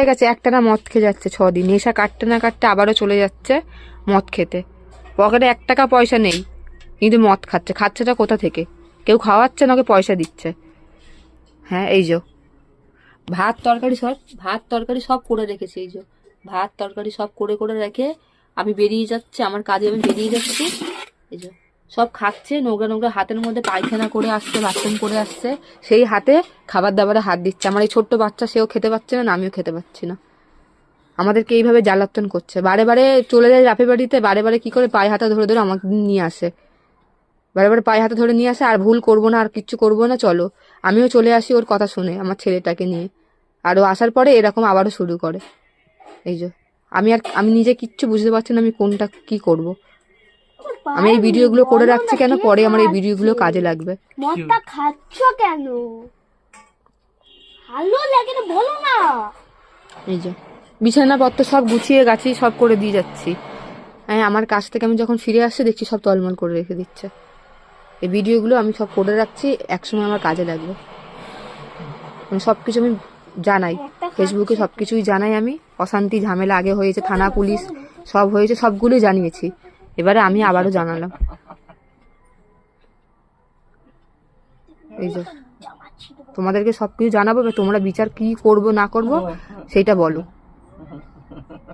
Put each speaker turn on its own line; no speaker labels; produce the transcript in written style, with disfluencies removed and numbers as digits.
গেছে, একটানা মদ খেয়ে যাচ্ছে 6 দিন, নেশা কাটতে না কাটতে আবারও চলে যাচ্ছে মদ খেতে। পকেটে 1 টাকা পয়সা নেই, কিন্তু মদ খাচ্ছে। খাচ্ছেটা কোথা থেকে? কেউ খাওয়াচ্ছে না, ওকে পয়সা দিচ্ছে। হ্যাঁ, এই যে ভাত তরকারি সব করে রেখেছি। এই যে ভাত তরকারি সব করে করে রেখে আমি বেরিয়ে যাচ্ছি, আমার কাজে আমি বেরিয়ে যাচ্ছি। এই যে সব খাচ্ছে, নোংরা নোংরা হাতের মধ্যে পায়খানা করে আসছে, বাথরুম করে আসছে, সেই হাতে খাবার দাবারে হাত দিচ্ছে। আমার এই ছোট্ট বাচ্চা, সেও খেতে পাচ্ছে না, আমিও খেতে পাচ্ছি না। আমাদেরকে এইভাবে জ্বালাতন করছে। বারে বারে চলে যায় বাপের বাড়িতে, বারে বারে কি করে পায়ে হাতে ধরে ধরে আমাকে নিয়ে আসে, বারে বারে পায়ে হাতে ধরে নিয়ে আসে। আর ভুল করবো না, আর কিচ্ছু করবো না, চলো। আমিও চলে আসি ওর কথা শুনে, আমার ছেলেটাকে নিয়ে। আর ও আসার পরে এরকম আবারও শুরু করে। এই যে আমি নিজে কিচ্ছু বুঝতে পারছি না আমি কোনটা কি করব। আমি এই ভিডিওগুলো করে রাখছি কেন, পরে আমার এই ভিডিওগুলো কাজে লাগবে।
মদটা খাচ্ছ কেন? ভালো লাগে না বলো না।
এই যে বিছানাপত্র সব গুছিয়ে গাছি সব করে দিয়ে যাচ্ছি। হ্যাঁ, আমার কাছ থেকে আমি যখন ফিরে আসছি দেখছি সব তলমল করে রেখে দিচ্ছে। এই ভিডিওগুলো আমি সব করে রাখছি, একসময় আমার কাজে লাগবে। সব কিছু আমি জানাই, ফেসবুকে সব কিছুই জানাই আমি। অশান্তি ঝামেলা আগে হয়েছে, থানা পুলিশ সব হয়েছে, সবগুলোই জানিয়েছি। এবারে আমি আবারও জানালাম। এই যে তোমাদেরকে সবকিছু জানাবো, তোমরা বিচার কি করবো না করবো সেইটা বলো।